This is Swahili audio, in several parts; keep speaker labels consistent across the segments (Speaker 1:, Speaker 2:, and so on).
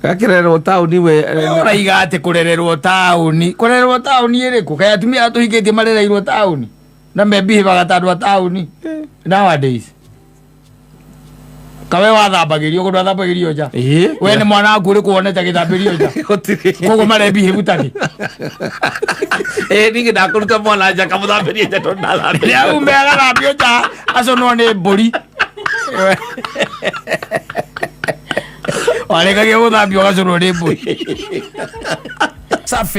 Speaker 1: Gakirerwo tauni we
Speaker 2: Raigate kurererwo tauni iriku kaya atumia atuhikitie marereirwo tauni na mebihivaga tandu a tauni nowadays kawe wathambagirio kundu athambagirio nja we ni mwana waku uri kuonete githambirio nja koguo marebihivu taki
Speaker 1: ningi ndakuruta mwana nja kamuthambirie nja tondu ndathambia
Speaker 2: riu megathambio nja aconwo ni mburi warekagia guthambio gacorwo ni mburi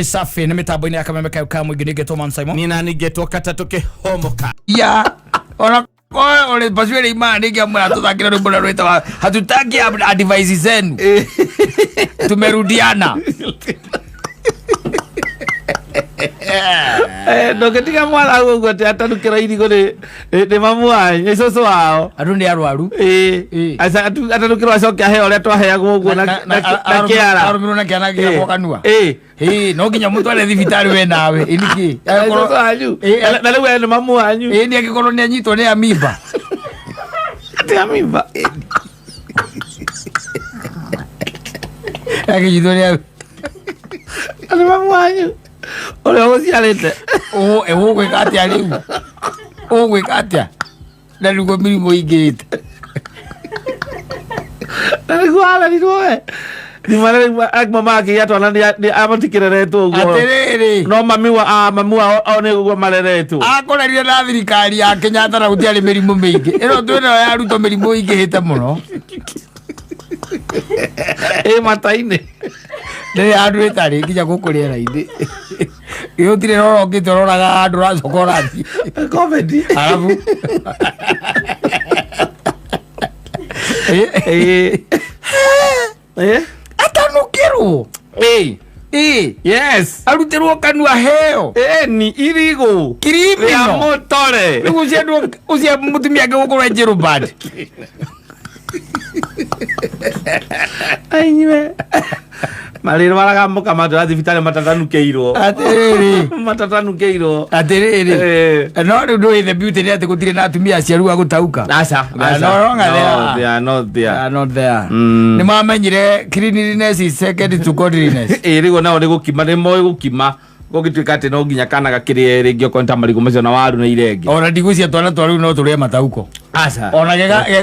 Speaker 2: safi ni mitambo-ini ya Kameme Kauka mwingi ningetwo Man Simon
Speaker 1: nina ningetwo Katatu Kihomoka
Speaker 2: ya ona ole baswele imani ngia mwana tuthakira rwimbo na rwitaga hatutaki advice zenu tumerudiana
Speaker 1: ndogetiga mwana uguo ati atanukira irigo ni mamu wanyu ni cucu wao
Speaker 2: andu ni arwaru
Speaker 1: atanukirwo acoke aheo uria twaheagwo uguo na kiara
Speaker 2: arumirwo na kiana gia kanua no nginya mutware thibitari we nawe iniki
Speaker 1: cucu wanyu na riu ni mamu wanyu
Speaker 2: ni agikorwo ni anyitwo ni amimba
Speaker 1: ti amimba
Speaker 2: agijithwo ni
Speaker 1: mamu wanyu uria uciarite
Speaker 2: ugwika atia riu ugwika atia na niguo mirimu ingirite
Speaker 1: na niguo ararirwo we mama ake atwana ni amatikireretwo uguo
Speaker 2: atiriri
Speaker 1: no mami wao ni uguo mareretwo
Speaker 2: akorerire na thirikari ya Kenyatta na gutiari mirimu mingi ino twina ya ruto mirimu ingihite muno
Speaker 1: mataini
Speaker 2: ni andu itari nginya gukuriera-ini yotire roro ngitororaga andu racokora thi
Speaker 1: comedy
Speaker 2: arabu atanukirwo
Speaker 1: yes
Speaker 2: arutirwo kanua heo
Speaker 1: ni irigo
Speaker 2: kirimino
Speaker 1: ya motore
Speaker 2: nigu ciendu ucia mutumia ngigukorwo njiru bad
Speaker 1: ainywe mariro baragamuka matara thibitari matatanukeirwo
Speaker 2: atiriri no riu ndui the beauty ni ati gutire na atumia aciaru a gutauka
Speaker 1: aca
Speaker 2: they are not there ni mamenyire cleanliness is second to godliness
Speaker 1: rigo nao ni gukima ni moi gukima gogituika ati no nginya kana gakirie ringi okonta marigo macio na waru na irenge
Speaker 2: ona ndigucia twana twa riu no turie matauko
Speaker 1: aca
Speaker 2: ona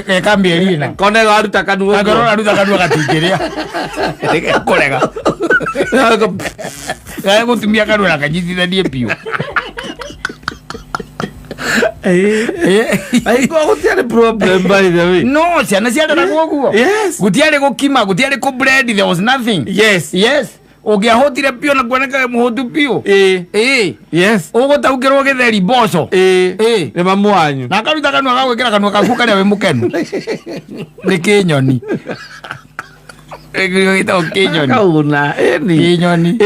Speaker 2: geka mieri ina
Speaker 1: kone garuta kanu
Speaker 2: agoro aruta kanu gatingiria kurega gutumia kanu na kanyitithanie piu
Speaker 1: aigua gutiari problem by the way
Speaker 2: no ciana ciareragwo guo gutiari gukima gutiari ku bread there was nothing yes ugiahotire pio na kuoneka muhotu pio
Speaker 1: yes
Speaker 2: ugutaukirwo githeri mboco
Speaker 1: ni mamu wanyu
Speaker 2: na karuta kanua gagwikira kanua kaku karia we mukenu ni kinyoni gitagwo kinyoni
Speaker 1: kauna
Speaker 2: kinyoni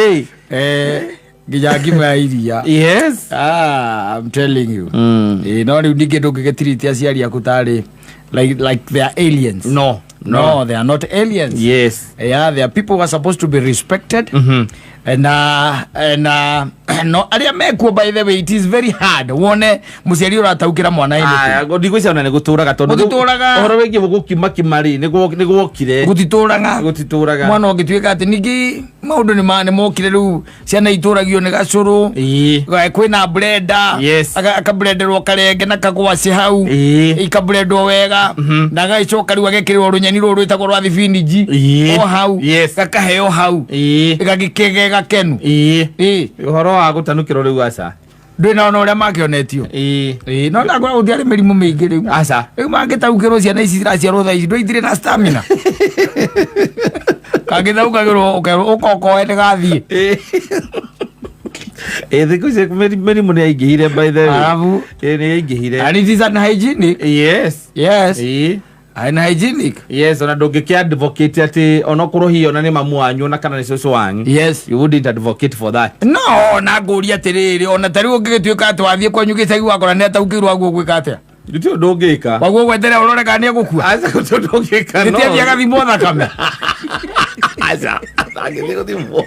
Speaker 2: nginya ngima ya iria
Speaker 1: yes
Speaker 2: I'm telling you no riu ndingi ndungigetirite aciari aku tari like they are aliens no they are not aliens
Speaker 1: yes
Speaker 2: they are people who are supposed to be respected and no aria mekuo by the way it is very hard wone muciari urataukira mwana ini
Speaker 1: ndigwicia ona ni guturaga tondu horo wengi gukima kimari ni gwokire gutituraga
Speaker 2: mwana ongituika ati ningi maundu ni mokire riu ciana ituragio ni gacuru kwina blender akablenderwo karenge na kagwaci hau ikablendwo wega na gaicoka riu agekirwo runyeni ruru rwitagwo rwa thibiniji o hau gakaheo hau gagikege gakenu
Speaker 1: uhoro wa gutanukirwo riu aca
Speaker 2: ndina ona uria makionetio no ndagora gutiari mirimu mingi riu
Speaker 1: aca
Speaker 2: riu mangitaukirwo ciana ici ciraciarwo thaa ici ndũitire na stamina kangithaukagirwo ukokoe ndigathie
Speaker 1: thiku ici mirimu ni yaingihire by the way
Speaker 2: arabu
Speaker 1: ni yaingihire
Speaker 2: and it is unhygienic
Speaker 1: yes
Speaker 2: unhygienic
Speaker 1: ona ndungikia advocate ati onokorwo hiyo na ni mamu wanyu na kana ni cucu wanyu you wouldn't advocate for that
Speaker 2: no na nguria atiriri ona tariu ngigituika ati wathie kwanyu gicagi wakora ni ataukirwo aguo gwika atia
Speaker 1: nditio ndungika
Speaker 2: waguo gweterera urore kana ni gukua
Speaker 1: aca gutio ndungika no
Speaker 2: ndithia gathimo thakame
Speaker 1: aca agithie guthimwo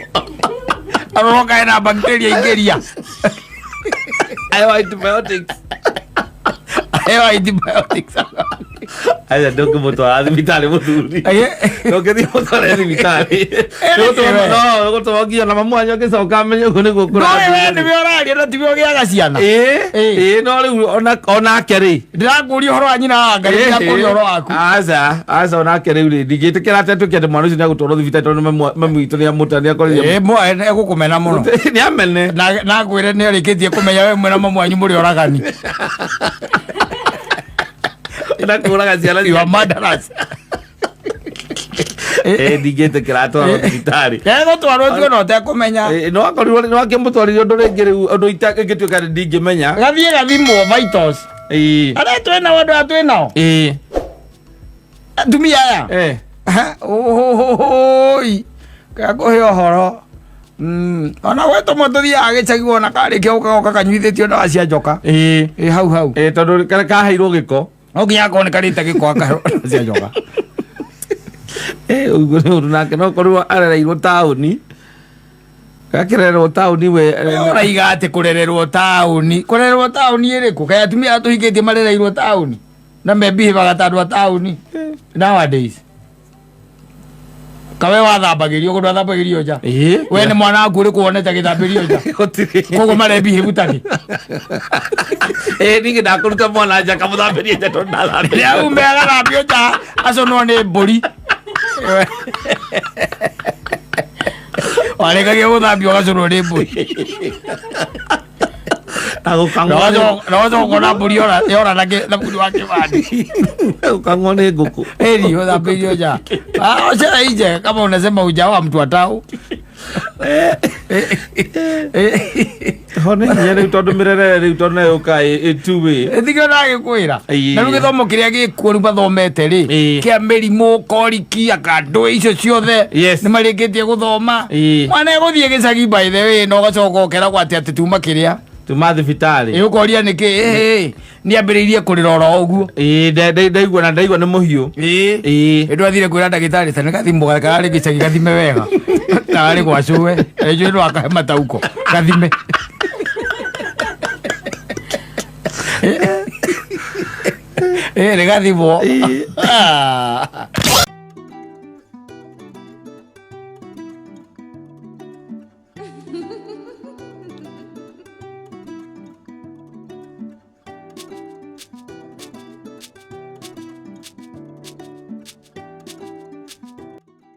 Speaker 2: aroroka ena bacteria ingeria
Speaker 1: ayo antibiotics Aya ndoke mutwara thibitari muthuri. Ndoke thi mutwara thibitari. No gutwagia na mamu anyo gicoka menye ko niguo kura.
Speaker 2: No ni biorari na tibio giaga ciana.
Speaker 1: No riu ona keri.
Speaker 2: Ndirakuria horo anyina ngari ya kuria horo waku.
Speaker 1: Aza ona keri ndigĩtĩkĩra atĩ kĩndũ mwana ũcio nĩagũtwarwo thibitarĩ tondũ mamu itũ nĩamũtania kũrĩa.
Speaker 2: Egũkũmena mũno.
Speaker 1: Nĩamene.
Speaker 2: Na ngwĩre nĩarĩkĩtie kũmenya we mwena mamu wanyu mũrĩ oragani.
Speaker 1: Na kũraga ciana
Speaker 2: cia madarasa.
Speaker 1: Ndigĩtĩkĩra atwarwo thibitarĩ.
Speaker 2: Egũtwarwo tu no ũtekũmenya.
Speaker 1: No akorirwo no akĩmũtwarire ũndũ rĩngĩ rĩu ũndũ ingĩtuĩka ndingĩmenya.
Speaker 2: Gathiĩ gathimwo vitals. Arĩa twĩnao andũ arĩa twĩnao. Atumia aya. Oi. Kakũhe ũhoro. Ona we tũmwe tũthiaga gĩcagi wona karĩkia ũkagoka kanyuithĩtio ndawa cia njoka. Hau.
Speaker 1: Tondũ kaheirwo gĩko.
Speaker 2: No nginya akorwo nĩ karĩte gĩko akaheo cia njoka.
Speaker 1: Ũguo nĩ ũndũ nake no korwo arereirwo taũni. Gakĩrererwo taũni we.
Speaker 2: Ũraiga atĩ kũrererwo taũni. Kũrererwo taũni ĩrĩkũ? Kaĩ atumia tũhikĩtie marereirwo taũni. Na mebihivaga ta andũ a taũni. Nowadays. Kawe wathambagĩrio kũndũ athambagĩrio nja. We nĩ mwana waku ũrĩkũ wonete agĩthambĩrio nja. Koguo marebihivu takĩ.
Speaker 1: Ningĩ ndakũruta mwana nja kamũthambĩrie nja tondũ ndathambĩrio.
Speaker 2: Rĩu aume agathambio nja aconwo nĩ mbũri. Warĩkagia gũthambio ũgaconwo nĩ mbũri. Nawacoka ũkona mbũri yora na bundi wa kĩbandi.
Speaker 1: Ũkang'o nĩ ngũkũ.
Speaker 2: Ĩri ũthambĩrio nja. Cera ije kama unasema ujao wa mtu wa tao.
Speaker 1: Hone hinya rĩu tondũ mĩrerere rĩu tondũ nayo ũkaĩ two-way.
Speaker 2: Thigio ndagĩkwĩra. Na rĩu gĩthomo kĩrĩa gĩkuo rĩu mathomete rĩ kĩa mĩrimũ koriki akandũ icio ciothe nĩ marĩkĩtie gũthoma. Mwana egũthiĩ gĩcagi by the way na ũgacoka ũkeragwo atĩ tuma kĩrĩa.
Speaker 1: Tuma thibitarĩ.
Speaker 2: Ũkoria nĩkĩ nĩambĩrĩirie kũrĩra oro ũguo.
Speaker 1: Ndaigua nĩ mũhiũ.
Speaker 2: Nĩndũ athire kwĩra ndagĩtarĩ ta nĩ gathimũ kararĩ gĩcagi gathime wega. Tarĩ gwacũwe. Ĩnjũĩ no akahe matauko. Gathime. Nĩ gathimwo.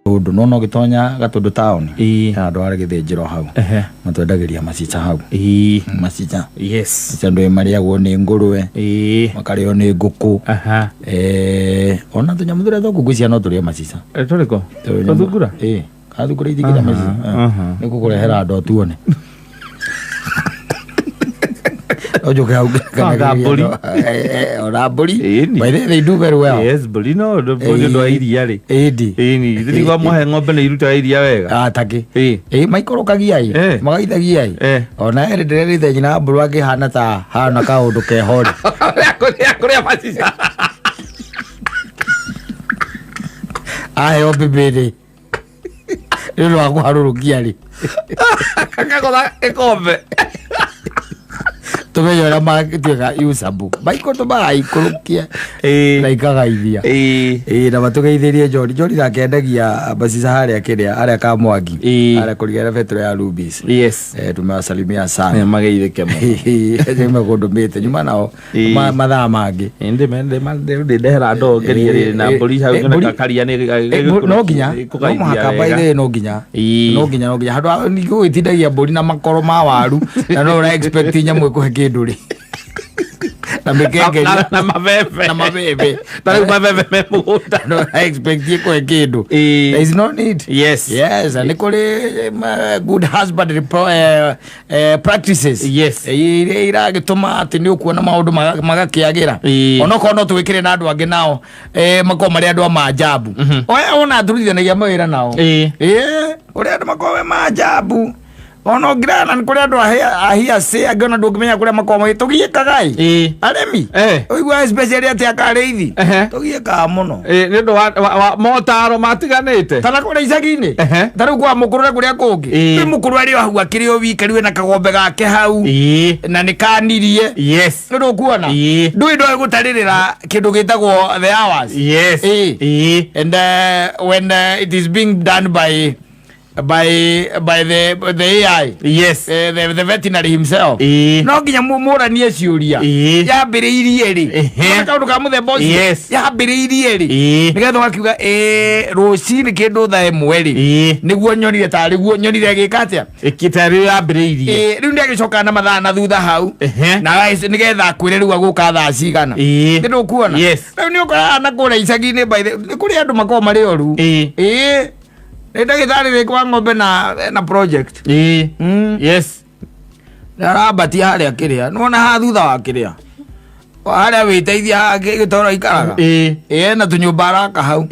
Speaker 2: Ũndũ no gĩtonya gatũndũ taũni. Andũ arĩ gĩthĩnjĩro hau. Matwendagĩria macica hau. Macica. Yes. Andũ marĩagwo nĩ ngũrwe. Makarĩo nĩ ngũkũ. Ona tũnyamũ tũrĩa tũkũngũcia no tũrĩe macica.
Speaker 1: Tũrĩkũ? Kathungura?
Speaker 2: Kathungura itigĩra macica. Nĩ kũkũrehera andũ tuone. Ojo hau kana mbũri. Ora mbũri. By the way, they do very well.
Speaker 1: Yes, mbũri no ndo iria rĩ. Ni thigwa mohe ng'ombe nĩ irutaga iria wega.
Speaker 2: Takĩ. Maikorokagia magaithagia ona ndĩrerĩte nyina mbũri akĩhana ta hana kaũndũ kehori.
Speaker 1: Kũrĩa macica.
Speaker 2: Aheo bibiri. Nĩ wa kũharũrũkia rĩ.
Speaker 1: Kakagotha ĩkombe.
Speaker 2: Tumeyo ũrĩa magĩtuĩka usabu maiko tũmaraikũrũkia na ikagaithia na matũgeithĩrie Njori nakendagia macica harĩa kĩrĩa harĩa Kamwangi harĩa kũrigĩra betro ya Rubis. Tumewasalimia sana
Speaker 1: mageithĩke
Speaker 2: mũno kũndũmĩte nyuma nao mathaa mangĩ
Speaker 1: ndĩndehera ndoo ngerie na mbũri hau na karia
Speaker 2: no nginya no mũhaka baithe no nginya handũ nĩgũgĩtindagia mbũri na makoro ma waru na no ũra expect nyamũ ĩkũhe kĩndũ rĩ na mĩkengeria
Speaker 1: na mabebe na rĩu mabebe me mũgũnda
Speaker 2: no expect ĩkũhe kĩndũ. There is no need. Yes nĩ kũrĩ good husbandry practices iria iragĩtũma atĩ nĩ ũkuona maũndũ magakĩagĩra onokorwo no tũwĩkĩre na andũ angĩ nao makorwo marĩ andũ a maajabu ona turithanagia mawĩra nao ũrĩa andũ makorwo me maajabu ono grana nkuri andu ahia se agona ndungimenya kuria makoma tugie kagai aremi oigwa especially ati akareithi tugie ka muno
Speaker 1: nindo wa motaro matiganite
Speaker 2: tala kuria icagi-ini taru kwa mukurura kuria kungi ni mukuru ari hau akiri o wikari na kagombe gake hau na nikanirie nindo kuona ndui ndo gutaririra kindu gitagwo the hours and when it is being done by the AI the veterinary himself no nginya muranie ciuria yambiriirie ri kaundu ka muthemba ucio yambiriirie ri nigetha wakiuga rucini kindu thaa imwe ri niguo nyonire tari guo nyonire gikatia
Speaker 1: ikitari yambiriirie
Speaker 2: riu ndiagicoka na mathaa na thutha hau na nigetha akwire riu aguka thaa cigana ndu kuona riu ni ukora na kuria icagi-ini by the kuri andu makoma mari oru ndagithari ri kwa ng'ombe na project narabati haria kiria nona ha thutha wa kiria haria witeithia gitora ikaraga na tunyumba araka hau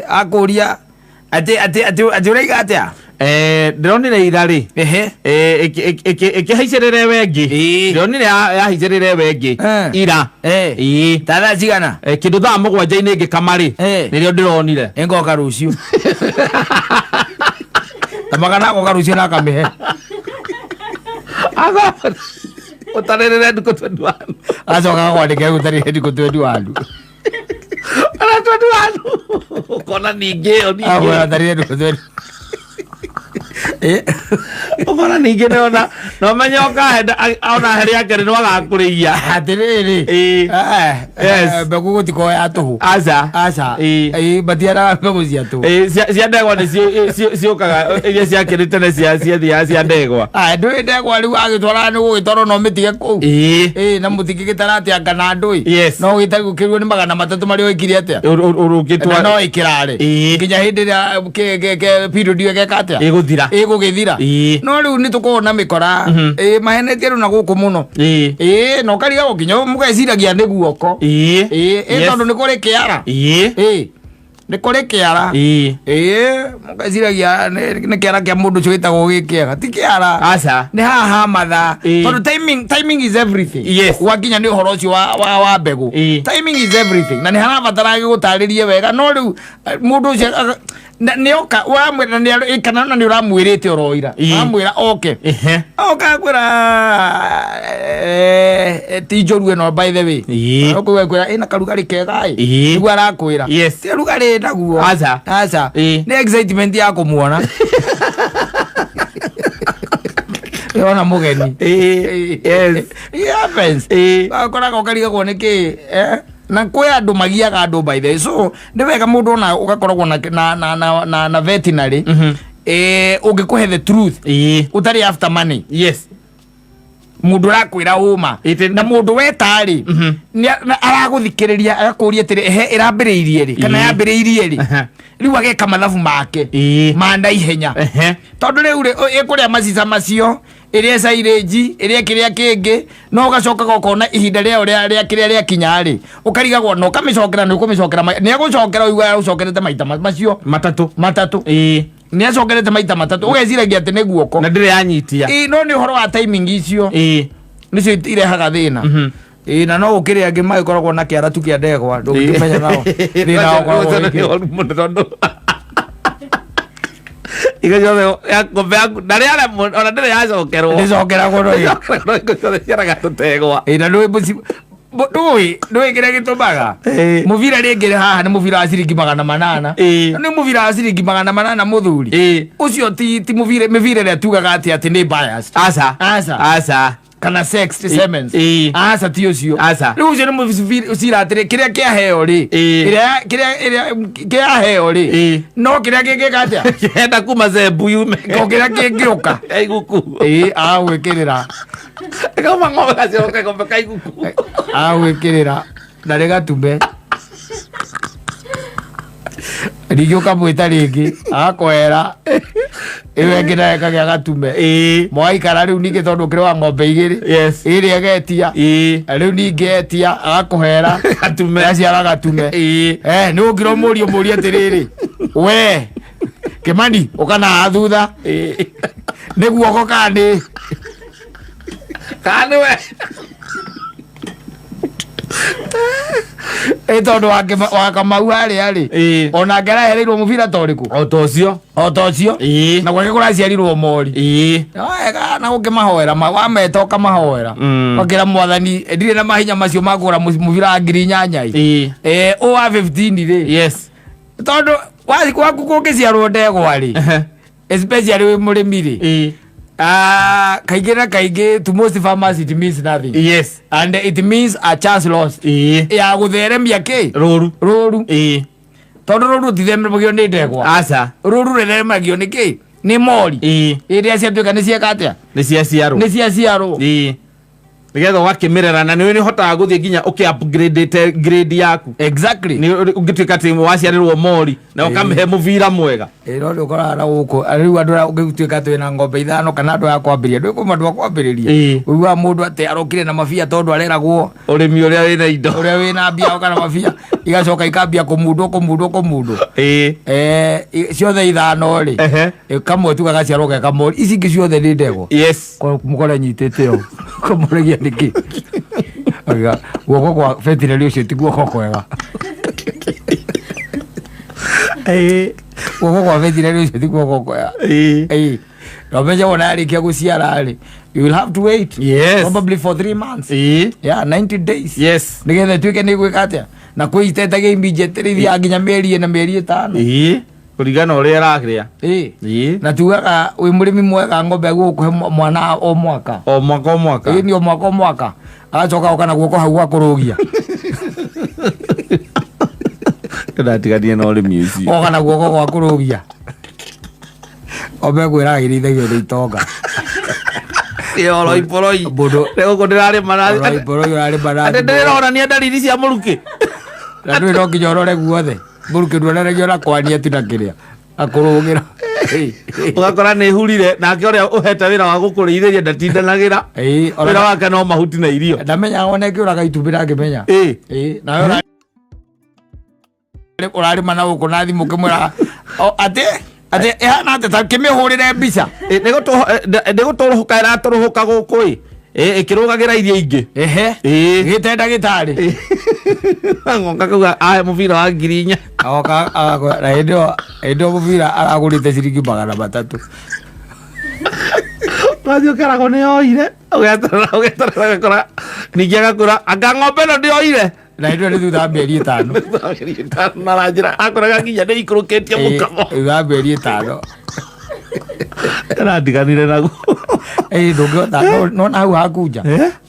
Speaker 2: akuria ati uraiga atia
Speaker 1: ndironire ira ri ikihaicerere wengi ndironire yahaicerere wengi ira
Speaker 2: tatha cigana
Speaker 1: kindu thaa mugwanja-ini ngikamari nirio ndironire
Speaker 2: ngoka rucio tamagana goka rucio na kamihe
Speaker 1: utarerere nduko 21
Speaker 2: acoka kwandike gutarire nduko 21
Speaker 1: ana 21 ukona ningi
Speaker 2: tarire nduko 21
Speaker 1: ukona ningi nona no menyoka ona heri akere no agakuriia
Speaker 2: atiriri mbegu gutikoya tuhu aca batiara mbegu cia tuhu
Speaker 1: cia ndegwa ni ciukaga iria ciakirite ne cia ndegwa
Speaker 2: ndui ndegwa riu agitwara ni gugitwara no mitige kuu na mutiki gitaratia kana ndui no gitari gukirwo ni 300 mari oikire atia
Speaker 1: urugitwa
Speaker 2: no ikirare nginya hindi ria period iyo gekatia igugithira no riu ni tukona mikora mahenetie riu na guku muno no kariga gukinya mugeciragia ni guoko tondu ni kuri kiara ni kuri kiara mugeciragia ni kiara kia mundu ucio gitagwo gikiega ti kiara
Speaker 1: aca
Speaker 2: ni haha mathaa tondu timing is everything wakinya ni uhoro ucio wa mbegu timing is everything na ni harabatara gigutaririe wega no riu mundu ucio nioka wamwira ni kana na ni uramwirite oroira amwira oke oka kwira ti joru eno by the way okwe kwira ina karugari kega nigu arakwira ti rugari naguo aca ni excitement ya kumuona yona mugeni happens akora kokariga kuone ki na kwe andu magiaga andu by the way so ndi wega mundu na ugakoragwo na veterinary ungikuhe the truth utari after money mundu rakwira uma na mundu wetari araguthikiriria agakuria tiri irambiriirie ri kana yambiriirie ri riu ageka mathabu make manda ihenya tondu riu ikuria macica macio iria saireji iria kiria kingi no gacoka gokona ihinda ria kiria ria kinyari ukarigagwo no kamicokera ni kumicokera ni agucokera uigwa ucokerete maita macio matatu ni acokerete maita matatu ugeciragia ati ni guoko
Speaker 1: na ndire yanyitia
Speaker 2: no ni horo wa timing icio nicio irehaga thina na no ukiria angi magikoragwo na kiara tu kia ndegwa ndungimenya nao thina okoragwo
Speaker 1: igajothe ya ngombe yaku ndari ara ona ndire yacokerwo
Speaker 2: ndicokeragwo no
Speaker 1: igajothe ciaraga tutegwa
Speaker 2: na ndui kiria gitumaga muvira ringire haha ni muvira wa ciringi 800 ni muvira wa ciringi 800 muthuri ucio ti mivira ria tugaga ati ni bias
Speaker 1: aca
Speaker 2: kana sex semens aca ti ucio riu ucio ni muvira atiri kiria kia heo ri kiria heo ri no kiria gingika atia
Speaker 1: kenda kuma zembu yume
Speaker 2: ko kiria kingiuka
Speaker 1: iguku
Speaker 2: agwikirira
Speaker 1: kama ng'ombe gacoke ng'ombe kaiguku
Speaker 2: agwikirira ndari gatumbe rigiuka mwita ringi akwera iwe nginaeka gia gatume mwaikara riu ningi tondu kiri wa ng'ombe igiri iri agetia riu ningi etia agakuhera gatume aciara gatume ni ungiro murio atiriri we Kimani ukana thutha ne guoko kani
Speaker 1: we
Speaker 2: tondu Kamau ari ona ngera hereirwo mubira toriku
Speaker 1: o tocio
Speaker 2: na gwake kuraciarirwo mori na gukimahoera wameta ukamahoera wakira mwathani ndire na mahinya macio magura mubira ngiri 8 o wa 15 ri
Speaker 1: yes
Speaker 2: tondu waku kungiciarwo ndegwa ri especially we murimi ri kaingĩ na kaingĩ to most farmers it means nothing.
Speaker 1: Yes.
Speaker 2: And it means a chance lost. Ya gũtheremia kĩ? Rũru. Tondũ rũru titheremagio nĩ ndegwa.
Speaker 1: Aca.
Speaker 2: Rũru rũtheremagio nĩ kĩ? Nĩ mori. Iria ciatuĩka nĩ cieka atĩa?
Speaker 1: Nĩ ciaciarwo. Nigetha ũgakĩmerera na nĩ ũhotaga gũthiĩ nginya ũkĩ-upgrade grade yaku.
Speaker 2: Exactly.
Speaker 1: Nĩ ũngĩtuĩka atĩ waciarĩrwo mori na ũkamĩhe mũbira mwega.
Speaker 2: No nĩ ũkoraga na gũkũ rĩu andũ ũngĩtuĩka atĩ wĩna ng'ombe 5 kana andũ a kwambĩrĩria ndũĩ andũ a kwambĩrĩria ũiguaga mũndũ atĩ arokire na mabia tondũ areragwo
Speaker 1: ũrĩmi ũrĩa wĩna indo
Speaker 2: ũrĩa wĩna mbia kana mabia igacoka ikambia kũmundwo ciothe 5 rĩ kamwe tu gagaciarwo ge kamori ici ingĩ ciothe nĩ ndegwa mũkore nyitĩte o kũmũregia nĩkĩ guoko kwa veterinary ũcio ti guoko kwega guoko kwa veterinary ũcio ti guoko kwega no menye wona yarĩkia gũciara rĩ you will have to wait probably for 3 months 90 days nĩgetha ĩtuĩke nĩ gwĩka atĩa na kwĩitetagia immediately thia nginya mĩeri 5
Speaker 1: kũringana ũrĩa ĩrarĩa
Speaker 2: na tugaga wĩ mũrĩmi mwega ng'ombe gũkũhe mwana o mwaka nĩ o mwaka agacoka oka na guoko hau gwa kũrũgia
Speaker 1: ndatiganie na ũrĩmi ũcio
Speaker 2: oka na guoko gwa kũrũgia ng'ombe kwĩraga irĩithagio nĩ itonga
Speaker 1: Poroi rĩgũkũ ndĩrarĩma ndĩrona ndariri cia mũrukĩ
Speaker 2: na ndũĩ no nginya ũrore guothe mũrukĩ nduonanagia na kwania tu na kĩrĩa akũrũgĩra
Speaker 1: ũgakora nĩ hurire nake ũrĩa ũhete wĩra wa gũkũrĩithĩria ndatindanagĩra wĩra wake no mahuti na irio
Speaker 2: ndamenyaga ona ĩkĩũraga itumbĩ ndangĩmenya nawe ũrarĩma na gũkũ na thimũ ũkĩmwĩra atĩ ĩhana atĩ ta kĩmĩhũrĩre mbica
Speaker 1: nĩ gũtũrũhũka ĩratũrũhũka gũkũ ĩkĩrũgagĩra iria ingĩ
Speaker 2: gĩte ndagĩtarĩ
Speaker 1: ngoka kuga ahe mũbira wa 4,000
Speaker 2: oka na hĩndĩ mũbira aragũrĩte ciringi 300
Speaker 1: wathiĩ ũkeragwo nĩ yoire ũgeterera gakora ningĩ agakũra anga ng'ombe ĩno ndĩoire
Speaker 2: na hĩndĩ ĩyo nĩ thutha mĩeri 5
Speaker 1: na ranjĩra akoraga nginya nĩ ikũrũkĩtie mũkamo
Speaker 2: thutha mĩeri 5
Speaker 1: arandiganire naguo
Speaker 2: ndũngĩhota no na hau hakunja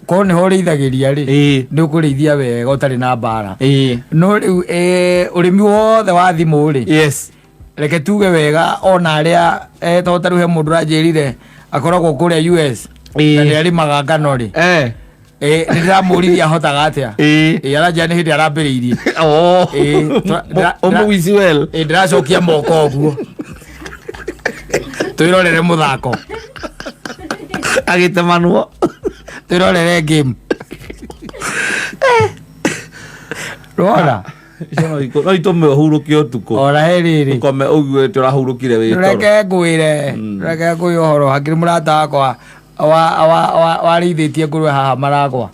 Speaker 2: korwo nĩho ũrĩithagĩria rĩ nĩ ũkũrĩithia wega ũtarĩ na mbara no rĩu ũrĩmi wothe wa thimũ rĩ reke tuge wega ona arĩa tondũ ta rĩu he mũndũ ũranjĩrire akoragwo kũrĩa US na nĩ arĩmaga ngano rĩ nĩ ndĩramũririe ahotaga atĩa aranjĩra nĩ hĩndĩ arambĩrĩirie ndĩracokia moko ũguo twĩrorere mũthako
Speaker 1: agĩtemanwo
Speaker 2: twĩrorere game rora
Speaker 1: no itũme ũhurũke ũtukũ
Speaker 2: ora he rĩrĩ
Speaker 1: ũkome ũguo ĩtĩ ũrahurũkire wĩ toro
Speaker 2: reke ngwĩre ũhoro hakĩrĩ mũrata wakwa warĩithĩtie ngũrwe haha Maragwa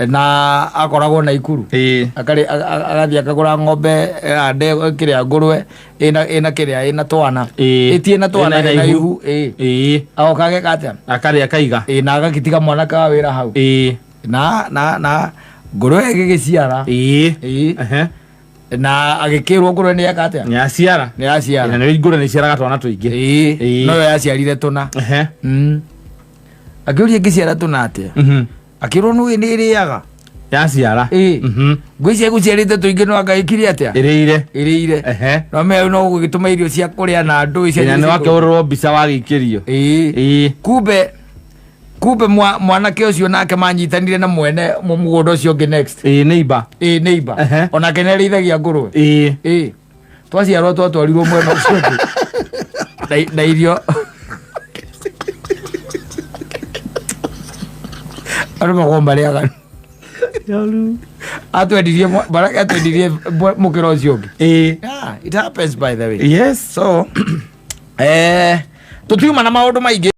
Speaker 2: na akoragwo na ikuru agathiĩ akagũra ng'ombe kĩrĩa ngũrwe ĩna kĩrĩa ĩna twana ĩtie na twana na ihu agoka ageka atĩa
Speaker 1: akarĩa akaiga
Speaker 2: na agagĩtiga mwanake wa wĩra hau na ngũrwe ĩgĩgĩciara na agĩkĩrwo ngũrwe nĩ eka atĩa nĩ yaciara
Speaker 1: na ngũrwe nĩ ciaraga twana tũingĩ
Speaker 2: no yo yaciarire tũna akĩũria ĩngĩciara tũna atĩa akĩrwo nĩ ĩrĩaga
Speaker 1: yaciara
Speaker 2: ngwĩcia gũciarĩte tũingĩ no agagĩkire atĩa ĩrĩire no me no gũgĩtũma irio cia kũrĩa na ndũĩ
Speaker 1: cia nĩ wakĩhũrĩrwo mbica wagĩikĩrio
Speaker 2: kumbe mwanake ũcio nake manyitanire na mwene mũgũnda ũcio ũngĩ next neighbor onake nĩ arĩithagia ngũrwe twaciarwo twatwarirwo mwena ũcio ũngĩ na irio andũ magwo marĩaga atwendirie mũkĩra ũcio ũngĩ it happens by the way so tutiuma na maundu maingi